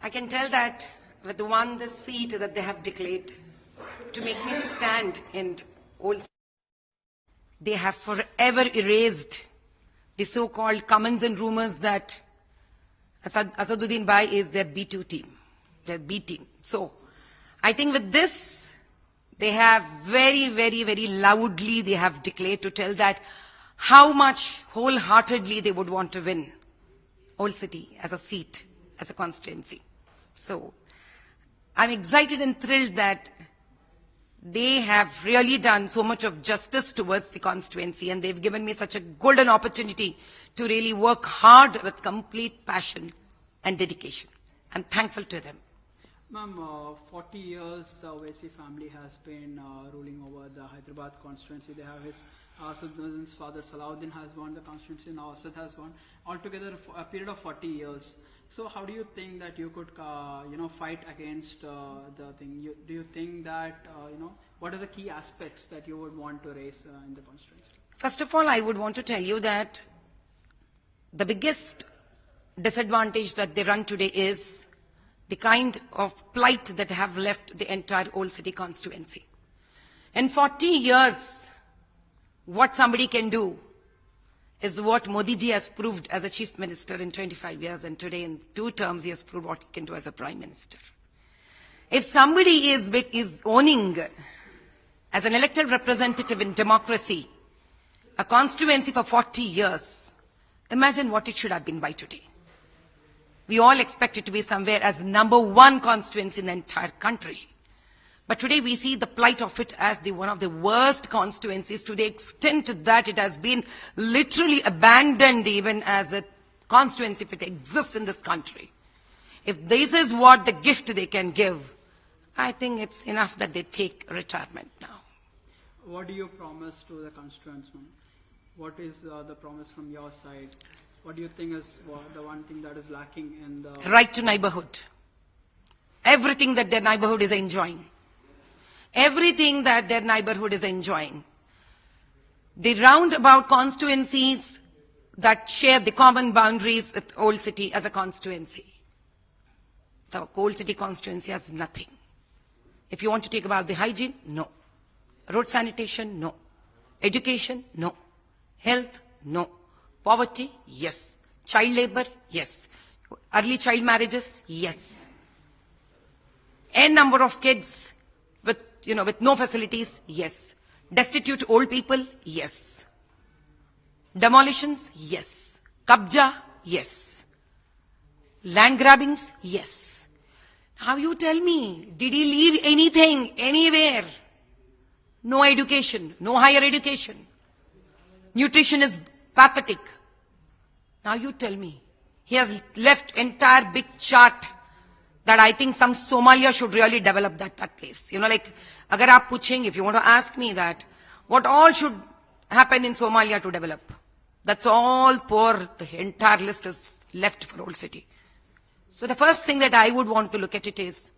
I can tell that with the seat that they have declared to make me stand in Old City, they have forever erased the so-called comments and rumors that Asaduddin Bhai is their B2 team, their B team. So I think with this, they have very, very, very loudly, they have declared to tell that how much wholeheartedly they would want to win Old City as a seat, as a constituency. So I'm excited and thrilled that they have really done so much of justice towards the constituency, and they've given me such a golden opportunity to really work hard with complete passion and dedication. I'm thankful to them. Ma'am, 40 years the Owaisi family has been ruling over the Hyderabad constituency. They have his Asaduddin's father Salahuddin has won the constituency, now Asad has won. Altogether a period of 40 years. So how do you think that you could, fight against the thing? Do you think that, what are the key aspects that you would want to raise in the constituency? First of all, I would want to tell you that the biggest disadvantage that they run today is the kind of plight that have left the entire Old City constituency. In 40 years, what somebody can do is what Modi ji has proved as a chief minister in 25 years, and today in 2 terms he has proved what he can do as a prime minister. If somebody is owning as an elected representative in democracy a constituency for 40 years, imagine what it should have been by today. We all expect it to be somewhere as #1 constituency in the entire country. But today we see the plight of it as one of the worst constituencies, to the extent that it has been literally abandoned even as a constituency if it exists in this country. If this is what the gift they can give, I think it's enough that they take retirement now. What do you promise to the constituents, ma'am? What is the promise from your side? What do you think is the one thing that is lacking in the... Right to neighborhood. Everything that their neighborhood is enjoying. Everything that their neighborhood is enjoying. The roundabout constituencies that share the common boundaries with Old City as a constituency. The Old City constituency has nothing. If you want to take about the hygiene, no. Road sanitation, no. Education, no. Health, no. Poverty, yes. Child labor, yes. Early child marriages, yes. N number of kids with no facilities, yes. Destitute old people, yes. Demolitions, yes. Kabja, yes. Land grabbings, yes. Now you tell me, did he leave anything, anywhere? No education, no higher education. Nutrition is pathetic. Now you tell me, he has left entire big chart that I think some Somalia should really develop that place. Agar aap puchhenge, if you want to ask me that, what all should happen in Somalia to develop? That's all poor, the entire list is left for Old City. So the first thing that I would want to look at it is,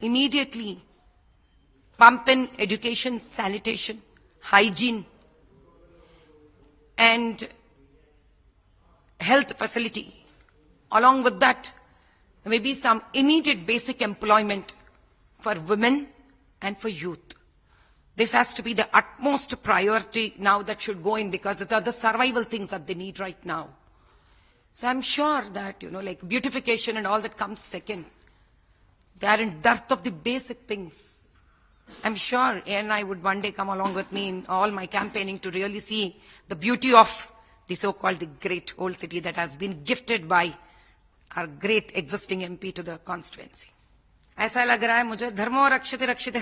immediately, pump in education, sanitation, hygiene, and health facility. Along with that, maybe some immediate basic employment for women and for youth. This has to be the utmost priority now that should go in, because these are the survival things that they need right now. So I'm sure that, beautification and all that comes second. They are in dearth of the basic things. I'm sure ANI would one day come along with me in all my campaigning to really see the beauty of the so-called the great Old City that has been gifted by our great existing MP to the constituency. ऐसा लग रहा है मुझे धर्मो रक्षित रक्षित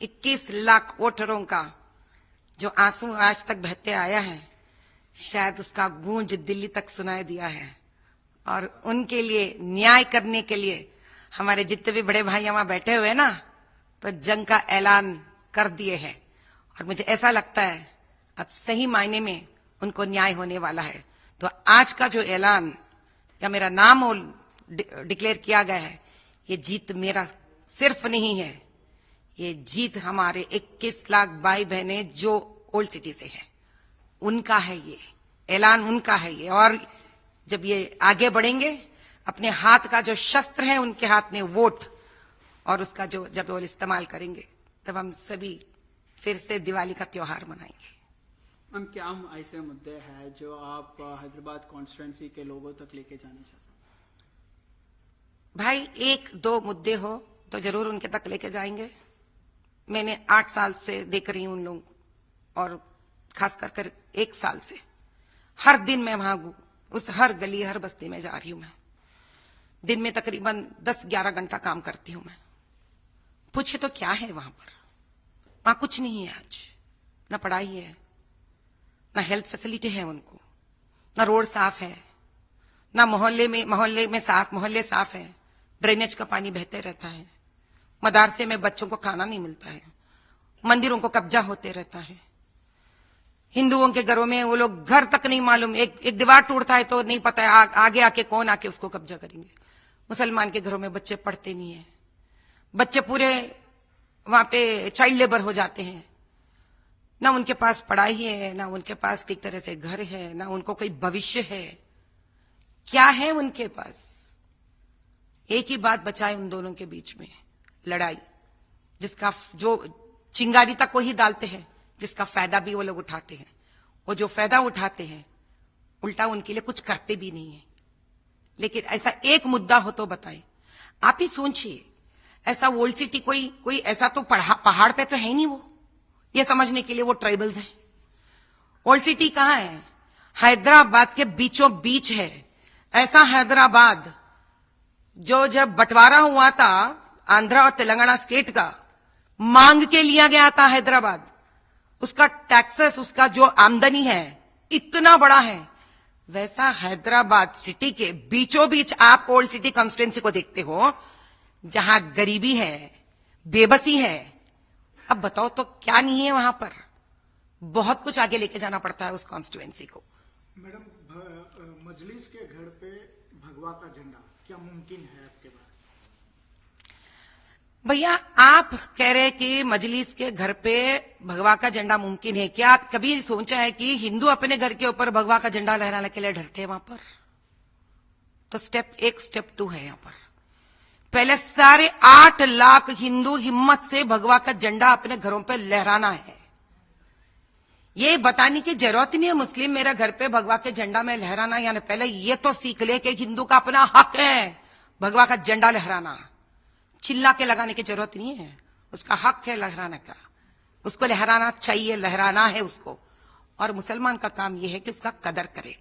21 लाख वोटरों का जो आंसू आज तक बहते आया है, शायद उसका गूंज दिल्ली तक सुनाई दिया है, और उनके लिए न्याय करने के लिए हमारे जितने भी बड़े भाई वहां बैठे हुए ना, तो जंग का ऐलान कर दिए हैं, और मुझे ऐसा लगता है अब सही मायने में उनको न्याय होने वाला है. तो आज का जो ऐलान या मेरा नाम डिक्लेयर किया गया है, ये जीत मेरा सिर्फ नहीं है, ये जीत हमारे 21 लाख भाई बहने जो ओल्ड सिटी से है, उनका है, ये ऐलान उनका है ये. और जब ये आगे बढ़ेंगे, अपने हाथ का जो शस्त्र है उनके हाथ में वोट, और उसका जो जब वो इस्तेमाल करेंगे तब हम सभी फिर से दिवाली का त्योहार मनाएंगे। मैम, क्या ऐसे मुद्दे हैं जो आप हैदराबाद कॉन्स्टिट्यूंसी के लोगों तक लेके जाना चाहते हैं? भाई, एक दो मुद्दे हो तो जरूर उनके तक लेके जाएंगे। मैंने 8 साल से देख रही हूं उन लोगों को, और खास कर 1 साल से हर दिन मैं वहां उस हर गली हर बस्ती में जा रही हूं। मैं दिन में तकरीबन 10-11 घंटा काम करती हूं। मैं पूछे तो क्या है वहां पर? वहां कुछ नहीं है आज। ना पढ़ाई है, ना हेल्थ फैसिलिटी है उनको, ना रोड साफ है, ना मोहल्ले साफ है, ड्रेनेज का पानी बहते रहता है, मदरसे में बच्चों को खाना नहीं मिलता है, मंदिरों को कब्जा होते रहता है। हिंदुओं के घरों में वो लोग घर तक नहीं मालूम, एक दीवार टूटता है तो नहीं पता है आगे आके कौन आके उसको कब्जा करेंगे। मुसलमान के घरों में बच्चे पढ़ते नहीं है, बच्चे पूरे वहां पे चाइल्ड लेबर हो जाते हैं। ना उनके पास पढ़ाई है, ना उनके पास ठीक तरह से घर है, ना उनको कोई भविष्य है। क्या है उनके पास? एक ही बात बचाए उन दोनों के बीच में, लड़ाई, जिसका जो चिंगारी तक वही डालते हैं, जिसका फायदा भी वो लोग उठाते हैं। वो जो फायदा उठाते हैं उल्टा उनके लिए कुछ करते भी नहीं है। लेकिन ऐसा एक मुद्दा हो तो बताए। आप ही सोचिए, ऐसा ओल्ड सिटी कोई ऐसा तो पहाड़ पे तो है नहीं। वो ये समझने के लिए वो ट्राइबल्स हैं। ओल्ड सिटी कहां है? हैदराबाद के बीचों बीच है। ऐसा हैदराबाद जो जब बंटवारा हुआ था आंध्रा और तेलंगाना स्टेट का, मांग के लिया गया था हैदराबाद। उसका टैक्सेस, उसका जो आमदनी है इतना बड़ा है। वैसा हैदराबाद सिटी के बीचों बीच आप ओल्ड सिटी कॉन्स्टिट्यूंसी को देखते हो, जहां गरीबी है, बेबसी है। अब बताओ तो क्या नहीं है वहां पर? बहुत कुछ आगे लेके जाना पड़ता है उस कॉन्स्टिट्यूंसी को। मैडम, मजलिस के घर पे भगवा का झंडा क्या मुमकिन है आपके बारे? भैया, आप कह रहे कि मजलिस के घर पे भगवा का झंडा मुमकिन है। क्या आप कभी सोचा है कि हिंदू अपने घर के ऊपर भगवा का झंडा लहराने के लिए डरते हैं वहां पर? तो स्टेप 1 स्टेप 2 है यहां पर। पहले 8.5 लाख हिंदू हिम्मत से भगवा का झंडा अपने घरों पे लहराना है। ये बताने की जरूरत नहीं है मुस्लिम मेरे घर पे भगवा के झंडा में लहराना, यानी पहले ये तो सीख ले कि हिंदू का अपना हक है भगवा का झंडा लहराना। चिल्ला के लगाने की जरूरत नहीं है, उसका हक है लहराने का। उसको लहराना चाहिए, लहराना है उसको। और मुसलमान का काम यह है कि उसका कदर करे।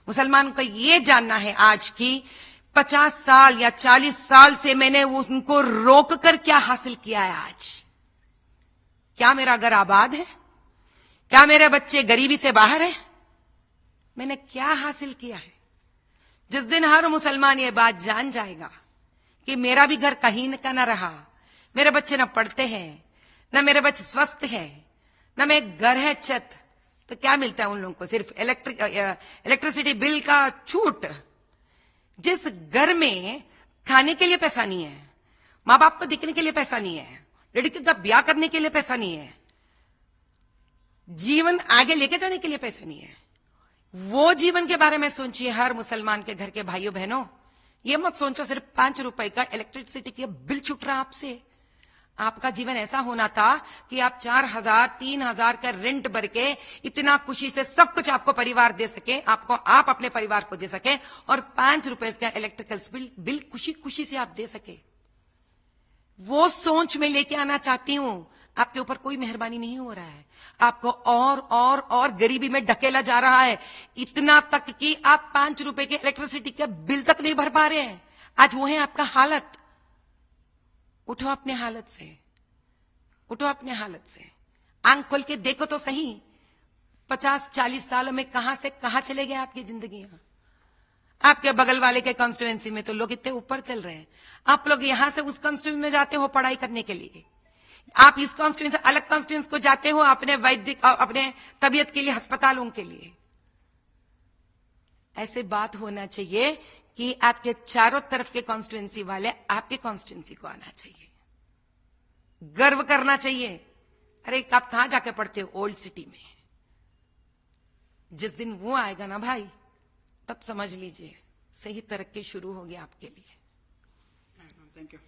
मुसलमान को यह जानना है आज की 50 साल या 40 साल से मैंने उनको रोक कर क्या हासिल किया है। आज क्या मेरा घर आबाद है? क्या मेरे बच्चे गरीबी से बाहर है? मैंने क्या हासिल किया है? जिस दिन हर मुसलमान ये बात जान जाएगा कि मेरा भी घर कहीं का ना रहा, मेरे बच्चे ना पढ़ते हैं, ना मेरे बच्चे स्वस्थ हैं, ना मेरे घर है छत, तो क्या मिलता है उन लोगों को? सिर्फ इलेक्ट्रिसिटी बिल का छूट। जिस घर में खाने के लिए पैसा नहीं है, माँ बाप को दिखने के लिए पैसा नहीं है, लड़की का ब्याह करने के लिए पैसा नहीं है, जीवन आगे लेके जाने के लिए पैसे नहीं है, वो जीवन के बारे में सोचिए। हर मुसलमान के घर के भाइयों बहनों, ये मत सोचो सिर्फ 5 रुपए का इलेक्ट्रिसिटी का बिल छूट रहा आपसे। आपका जीवन ऐसा होना था कि आप 4,000 3,000 का रेंट भर के इतना खुशी से सब कुछ आपको परिवार दे सके, आप अपने परिवार को दे सके, और 5 रुपए का इलेक्ट्रिकल बिल खुशी खुशी से आप दे सके। वो सोच में लेके आना चाहती हूं। आपके ऊपर कोई मेहरबानी नहीं हो रहा है, आपको और गरीबी में ढकेला जा रहा है, इतना तक कि आप 5 रुपए के इलेक्ट्रिसिटी का बिल तक नहीं भर पा रहे हैं। आज वो है आपका हालत। उठो अपने हालत से, उठो अपने हालत से। आंख खोल के देखो तो सही, 50-40 सालों में कहां से कहां चले गए आपकी जिंदगियां। आपके बगल वाले के कॉन्स्टिट्यूएंसी में तो लोग इतने ऊपर चल रहे हैं, आप लोग यहां से उस कॉन्स्टिट्यूएंसी में जाते हो पढ़ाई करने के लिए, आप इस कॉन्स्टिट्यूएंसी से अलग कॉन्स्टिट्यूएंसी को जाते हो अपने वैदिक अपने तबीयत के लिए, अस्पतालों के लिए। ऐसे बात होना चाहिए कि आपके चारों तरफ के कॉन्स्टिट्यूएंसी वाले आपके कॉन्स्टिट्यूएंसी को आना चाहिए, गर्व करना चाहिए। अरे आप कहां जाके पढ़ते हो? ओल्ड सिटी में। जिस दिन वो आएगा ना भाई, तब समझ लीजिए से ही तरक्की शुरू होगी आपके लिए। Thank you.